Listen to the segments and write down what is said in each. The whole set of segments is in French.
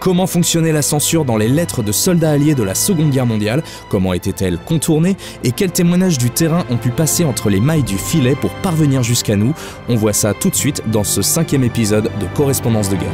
Comment fonctionnait la censure dans les lettres de soldats alliés de la Seconde Guerre mondiale? Comment était-elle contournée? Et quels témoignages du terrain ont pu passer entre les mailles du filet pour parvenir jusqu'à nous? On voit ça tout de suite dans ce 5e épisode de Correspondance de guerre.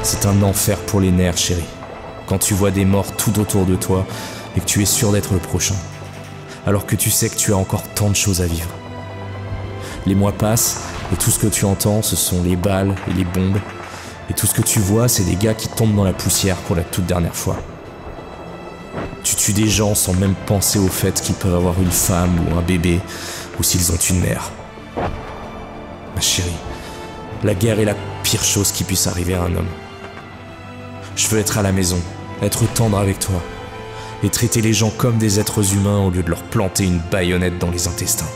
C'est un enfer pour les nerfs, chérie. Quand tu vois des morts tout autour de toi et que tu es sûr d'être le prochain, alors que tu sais que tu as encore tant de choses à vivre. Les mois passent et tout ce que tu entends, ce sont les balles et les bombes. Et tout ce que tu vois, c'est des gars qui tombent dans la poussière pour la toute dernière fois. Tu tues des gens sans même penser au fait qu'ils peuvent avoir une femme ou un bébé, ou s'ils ont une mère. Ma chérie, la guerre est la pire chose qui puisse arriver à un homme. Je veux être à la maison, être tendre avec toi, et traiter les gens comme des êtres humains au lieu de leur planter une baïonnette dans les intestins.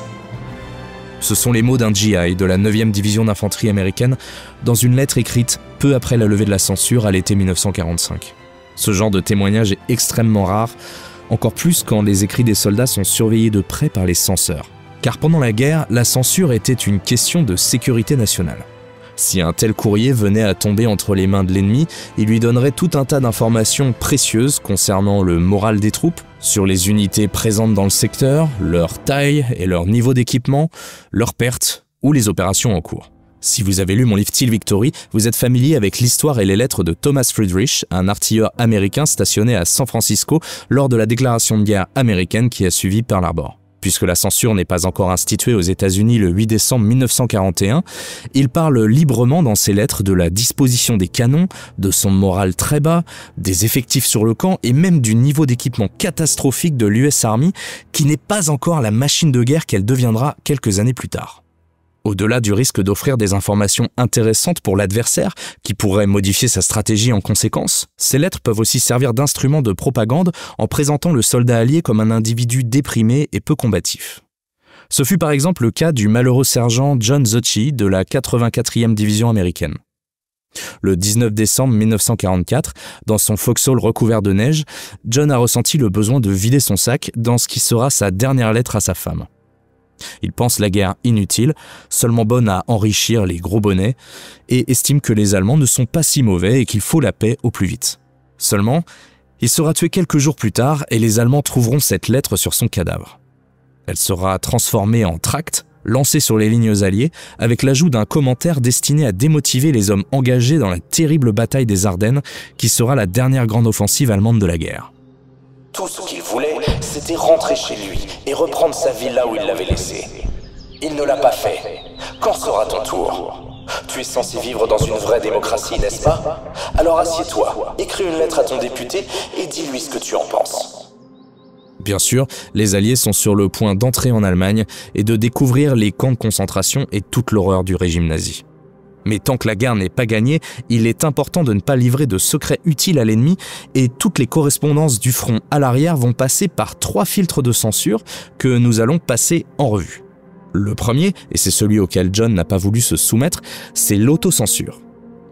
Ce sont les mots d'un GI de la 9e division d'infanterie américaine dans une lettre écrite peu après la levée de la censure à l'été 1945. Ce genre de témoignage est extrêmement rare, encore plus quand les écrits des soldats sont surveillés de près par les censeurs. Car pendant la guerre, la censure était une question de sécurité nationale. Si un tel courrier venait à tomber entre les mains de l'ennemi, il lui donnerait tout un tas d'informations précieuses concernant le moral des troupes, sur les unités présentes dans le secteur, leur taille et leur niveau d'équipement, leurs pertes ou les opérations en cours. Si vous avez lu mon livre Till Victory, vous êtes familier avec l'histoire et les lettres de Thomas Friedrich, un artilleur américain stationné à San Francisco lors de la déclaration de guerre américaine qui a suivi Pearl Harbor. Puisque la censure n'est pas encore instituée aux États-Unis le 8 décembre 1941, il parle librement dans ses lettres de la disposition des canons, de son moral très bas, des effectifs sur le camp et même du niveau d'équipement catastrophique de l'US Army qui n'est pas encore la machine de guerre qu'elle deviendra quelques années plus tard. Au-delà du risque d'offrir des informations intéressantes pour l'adversaire, qui pourrait modifier sa stratégie en conséquence, ces lettres peuvent aussi servir d'instrument de propagande en présentant le soldat allié comme un individu déprimé et peu combatif. Ce fut par exemple le cas du malheureux sergent John Zocchi de la 84e division américaine. Le 19 décembre 1944, dans son foxhole recouvert de neige, John a ressenti le besoin de vider son sac dans ce qui sera sa dernière lettre à sa femme. Il pense la guerre inutile, seulement bonne à enrichir les gros bonnets, et estime que les Allemands ne sont pas si mauvais et qu'il faut la paix au plus vite. Seulement, il sera tué quelques jours plus tard et les Allemands trouveront cette lettre sur son cadavre. Elle sera transformée en tract, lancée sur les lignes alliées, avec l'ajout d'un commentaire destiné à démotiver les hommes engagés dans la terrible bataille des Ardennes, qui sera la dernière grande offensive allemande de la guerre. Tout ce qu'il voulait, c'était rentrer chez lui et reprendre sa vie là où il l'avait laissée. Il ne l'a pas fait. Quand sera ton tour? Tu es censé vivre dans une vraie démocratie, n'est-ce pas? Alors assieds-toi, écris une lettre à ton député et dis-lui ce que tu en penses. Bien sûr, les Alliés sont sur le point d'entrer en Allemagne et de découvrir les camps de concentration et toute l'horreur du régime nazi. Mais tant que la guerre n'est pas gagnée, il est important de ne pas livrer de secrets utiles à l'ennemi et toutes les correspondances du front à l'arrière vont passer par 3 filtres de censure que nous allons passer en revue. Le premier, et c'est celui auquel John n'a pas voulu se soumettre, c'est l'autocensure.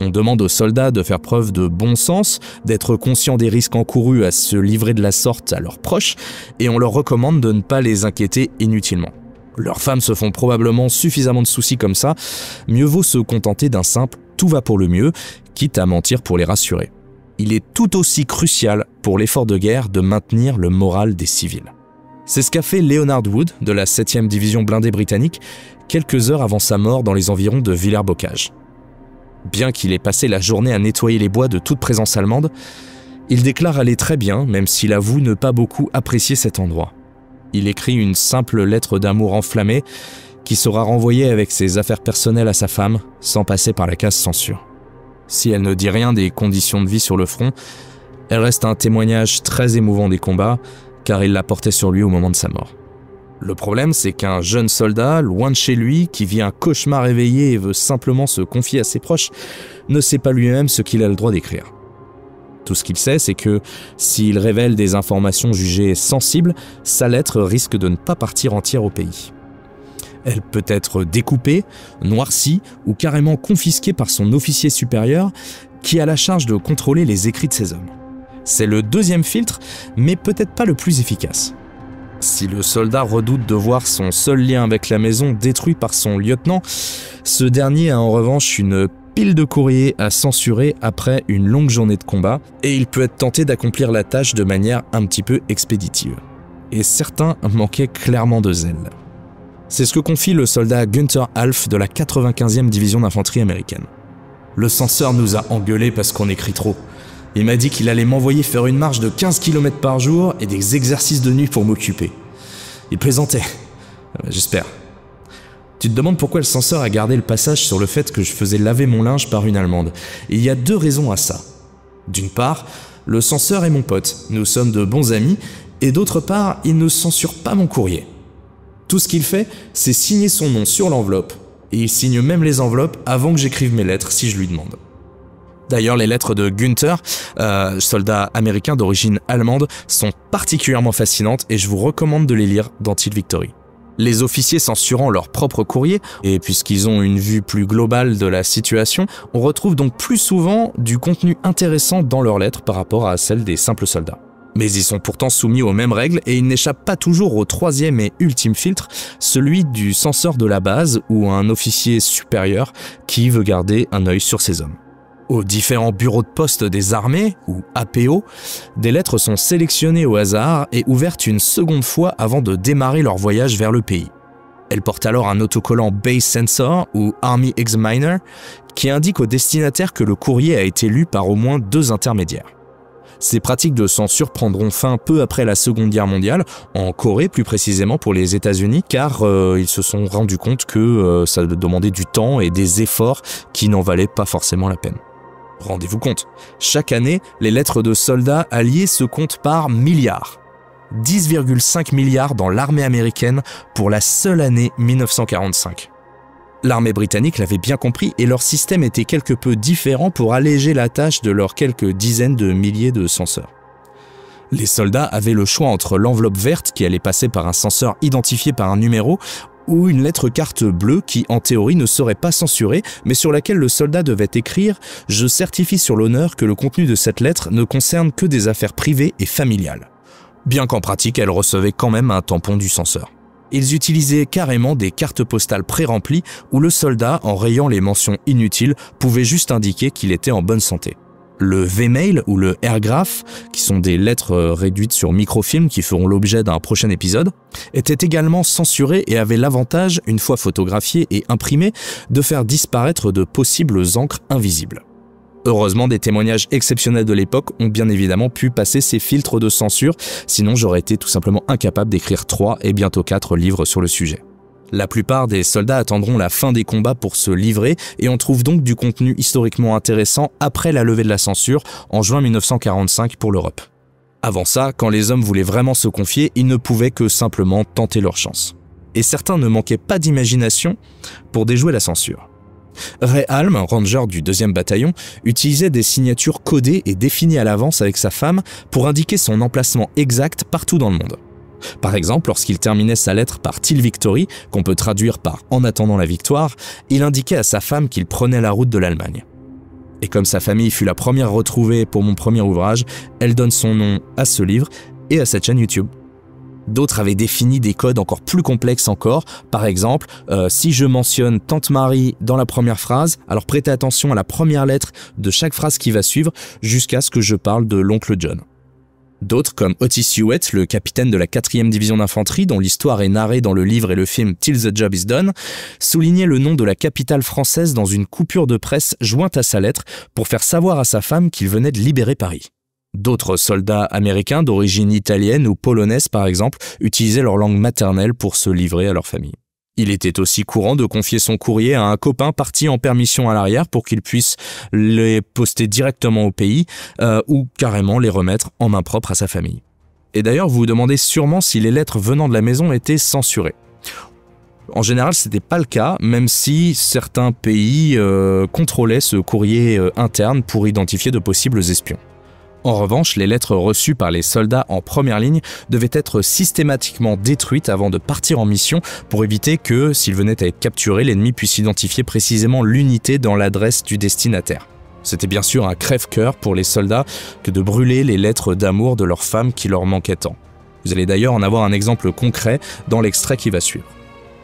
On demande aux soldats de faire preuve de bon sens, d'être conscients des risques encourus à se livrer de la sorte à leurs proches, et on leur recommande de ne pas les inquiéter inutilement. Leurs femmes se font probablement suffisamment de soucis comme ça, mieux vaut se contenter d'un simple « tout va pour le mieux », quitte à mentir pour les rassurer. Il est tout aussi crucial pour l'effort de guerre de maintenir le moral des civils. C'est ce qu'a fait Leonard Wood de la 7e division blindée britannique quelques heures avant sa mort dans les environs de Villers-Bocage. Bien qu'il ait passé la journée à nettoyer les bois de toute présence allemande, il déclare aller très bien, même s'il avoue ne pas beaucoup apprécier cet endroit. Il écrit une simple lettre d'amour enflammée qui sera renvoyée avec ses affaires personnelles à sa femme, sans passer par la case censure. Si elle ne dit rien des conditions de vie sur le front, elle reste un témoignage très émouvant des combats, car il la portait sur lui au moment de sa mort. Le problème, c'est qu'un jeune soldat, loin de chez lui, qui vit un cauchemar éveillé et veut simplement se confier à ses proches, ne sait pas lui-même ce qu'il a le droit d'écrire. Tout ce qu'il sait, c'est que s'il révèle des informations jugées sensibles, sa lettre risque de ne pas partir entière au pays. Elle peut être découpée, noircie ou carrément confisquée par son officier supérieur qui a la charge de contrôler les écrits de ces hommes. C'est le deuxième filtre, mais peut-être pas le plus efficace. Si le soldat redoute de voir son seul lien avec la maison détruit par son lieutenant, ce dernier a en revanche une pile de courriers à censurer après une longue journée de combat, et il peut être tenté d'accomplir la tâche de manière un petit peu expéditive. Et certains manquaient clairement de zèle. C'est ce que confie le soldat Günther Alf de la 95e division d'infanterie américaine. Le censeur nous a engueulés parce qu'on écrit trop. Il m'a dit qu'il allait m'envoyer faire une marche de 15 km par jour et des exercices de nuit pour m'occuper. Il plaisantait. J'espère. Tu te demandes pourquoi le censeur a gardé le passage sur le fait que je faisais laver mon linge par une Allemande. Et il y a deux raisons à ça. D'une part, le censeur est mon pote, nous sommes de bons amis, et d'autre part, il ne censure pas mon courrier. Tout ce qu'il fait, c'est signer son nom sur l'enveloppe, et il signe même les enveloppes avant que j'écrive mes lettres si je lui demande. D'ailleurs, les lettres de Günther, soldat américain d'origine allemande, sont particulièrement fascinantes et je vous recommande de les lire dans Till Victory. Les officiers censurant leur propre courrier, et puisqu'ils ont une vue plus globale de la situation, on retrouve donc plus souvent du contenu intéressant dans leurs lettres par rapport à celles des simples soldats. Mais ils sont pourtant soumis aux mêmes règles et ils n'échappent pas toujours au troisième et ultime filtre, celui du censeur de la base ou un officier supérieur qui veut garder un œil sur ses hommes. Aux différents bureaux de poste des armées, ou APO, des lettres sont sélectionnées au hasard et ouvertes une seconde fois avant de démarrer leur voyage vers le pays. Elles portent alors un autocollant Base Sensor ou Army Examiner qui indique au destinataire que le courrier a été lu par au moins 2 intermédiaires. Ces pratiques de censure prendront fin peu après la Seconde Guerre mondiale, en Corée plus précisément pour les États-Unis, car ils se sont rendus compte que ça demandait du temps et des efforts qui n'en valaient pas forcément la peine. Rendez-vous compte, chaque année, les lettres de soldats alliés se comptent par milliards. 10,5 milliards dans l'armée américaine pour la seule année 1945. L'armée britannique l'avait bien compris et leur système était quelque peu différent pour alléger la tâche de leurs quelques dizaines de milliers de censeurs. Les soldats avaient le choix entre l'enveloppe verte qui allait passer par un censeur identifié par un numéro ou une lettre carte bleue qui, en théorie, ne serait pas censurée, mais sur laquelle le soldat devait écrire « Je certifie sur l'honneur que le contenu de cette lettre ne concerne que des affaires privées et familiales ». Bien qu'en pratique, elle recevait quand même un tampon du censeur. Ils utilisaient carrément des cartes postales pré-remplies où le soldat, en rayant les mentions inutiles, pouvait juste indiquer qu'il était en bonne santé. Le V-mail ou le airgraph, qui sont des lettres réduites sur microfilm qui feront l'objet d'un prochain épisode, étaient également censurés et avaient l'avantage, une fois photographiés et imprimés, de faire disparaître de possibles encres invisibles. Heureusement, des témoignages exceptionnels de l'époque ont bien évidemment pu passer ces filtres de censure, sinon j'aurais été tout simplement incapable d'écrire 3 et bientôt 4 livres sur le sujet. La plupart des soldats attendront la fin des combats pour se livrer et on trouve donc du contenu historiquement intéressant après la levée de la censure en juin 1945 pour l'Europe. Avant ça, quand les hommes voulaient vraiment se confier, ils ne pouvaient que simplement tenter leur chance. Et certains ne manquaient pas d'imagination pour déjouer la censure. Ray Halm, ranger du 2e bataillon, utilisait des signatures codées et définies à l'avance avec sa femme pour indiquer son emplacement exact partout dans le monde. Par exemple, lorsqu'il terminait sa lettre par Till Victory, qu'on peut traduire par « En attendant la victoire », il indiquait à sa femme qu'il prenait la route de l'Allemagne. Et comme sa famille fut la première retrouvée pour mon premier ouvrage, elle donne son nom à ce livre et à cette chaîne YouTube. D'autres avaient défini des codes encore plus complexes encore. Par exemple, si je mentionne Tante Marie dans la première phrase, alors prêtez attention à la première lettre de chaque phrase qui va suivre jusqu'à ce que je parle de l'oncle John. D'autres, comme Otis Hewitt, le capitaine de la 4e division d'infanterie, dont l'histoire est narrée dans le livre et le film Till the Job is Done, soulignaient le nom de la capitale française dans une coupure de presse jointe à sa lettre pour faire savoir à sa femme qu'il venait de libérer Paris. D'autres soldats américains d'origine italienne ou polonaise, par exemple, utilisaient leur langue maternelle pour se livrer à leur famille. Il était aussi courant de confier son courrier à un copain parti en permission à l'arrière pour qu'il puisse les poster directement au pays ou carrément les remettre en main propre à sa famille. Et d'ailleurs, vous vous demandez sûrement si les lettres venant de la maison étaient censurées. En général, ce n'était pas le cas, même si certains pays contrôlaient ce courrier interne pour identifier de possibles espions. En revanche, les lettres reçues par les soldats en première ligne devaient être systématiquement détruites avant de partir en mission pour éviter que, s'ils venaient à être capturés, l'ennemi puisse identifier précisément l'unité dans l'adresse du destinataire. C'était bien sûr un crève-cœur pour les soldats que de brûler les lettres d'amour de leurs femmes qui leur manquaient tant. Vous allez d'ailleurs en avoir un exemple concret dans l'extrait qui va suivre.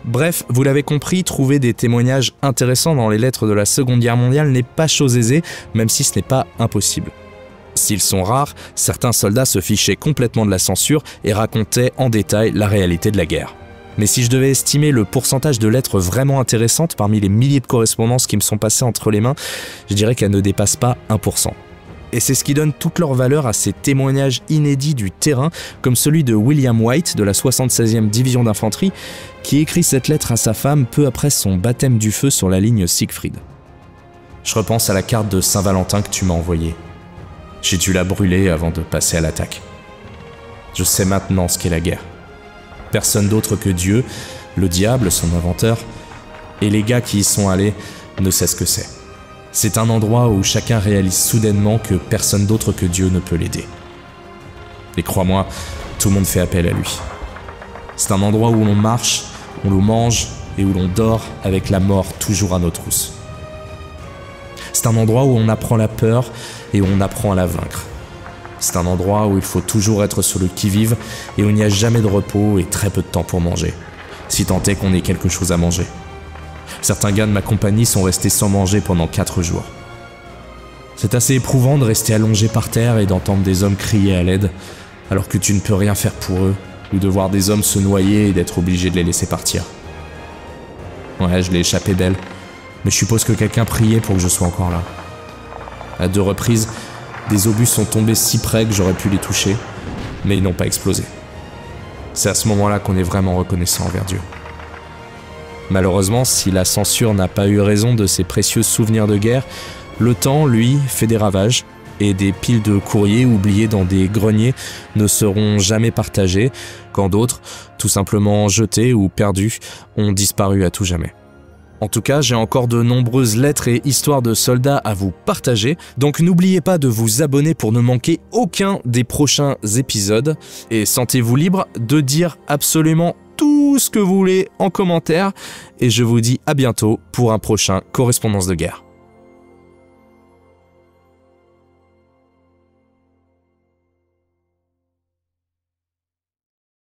Bref, vous l'avez compris, trouver des témoignages intéressants dans les lettres de la Seconde Guerre mondiale n'est pas chose aisée, même si ce n'est pas impossible. S'ils sont rares, certains soldats se fichaient complètement de la censure et racontaient en détail la réalité de la guerre. Mais si je devais estimer le pourcentage de lettres vraiment intéressantes parmi les milliers de correspondances qui me sont passées entre les mains, je dirais qu'elle ne dépasse pas 1%. Et c'est ce qui donne toute leur valeur à ces témoignages inédits du terrain, comme celui de William White de la 76e division d'infanterie, qui écrit cette lettre à sa femme peu après son baptême du feu sur la ligne Siegfried. Je repense à la carte de Saint-Valentin que tu m'as envoyée. J'ai dû la brûler avant de passer à l'attaque. Je sais maintenant ce qu'est la guerre. Personne d'autre que Dieu, le diable, son inventeur, et les gars qui y sont allés ne sait ce que c'est. C'est un endroit où chacun réalise soudainement que personne d'autre que Dieu ne peut l'aider. Et crois-moi, tout le monde fait appel à lui. C'est un endroit où l'on marche, où l'on mange et où l'on dort avec la mort toujours à nos trousses. C'est un endroit où on apprend la peur et où on apprend à la vaincre. C'est un endroit où il faut toujours être sur le qui-vive et où il n'y a jamais de repos et très peu de temps pour manger, si tant est qu'on ait quelque chose à manger. Certains gars de ma compagnie sont restés sans manger pendant 4 jours. C'est assez éprouvant de rester allongé par terre et d'entendre des hommes crier à l'aide, alors que tu ne peux rien faire pour eux, ou de voir des hommes se noyer et d'être obligé de les laisser partir. Ouais, je l'ai échappé belle, mais je suppose que quelqu'un priait pour que je sois encore là. À 2 reprises, des obus sont tombés si près que j'aurais pu les toucher, mais ils n'ont pas explosé. C'est à ce moment-là qu'on est vraiment reconnaissant envers Dieu. Malheureusement, si la censure n'a pas eu raison de ces précieux souvenirs de guerre, le temps, lui, fait des ravages, et des piles de courriers oubliés dans des greniers ne seront jamais partagées, quand d'autres, tout simplement jetés ou perdus, ont disparu à tout jamais. En tout cas, j'ai encore de nombreuses lettres et histoires de soldats à vous partager, donc n'oubliez pas de vous abonner pour ne manquer aucun des prochains épisodes, et sentez-vous libre de dire absolument tout ce que vous voulez en commentaire, et je vous dis à bientôt pour un prochain Correspondance de guerre.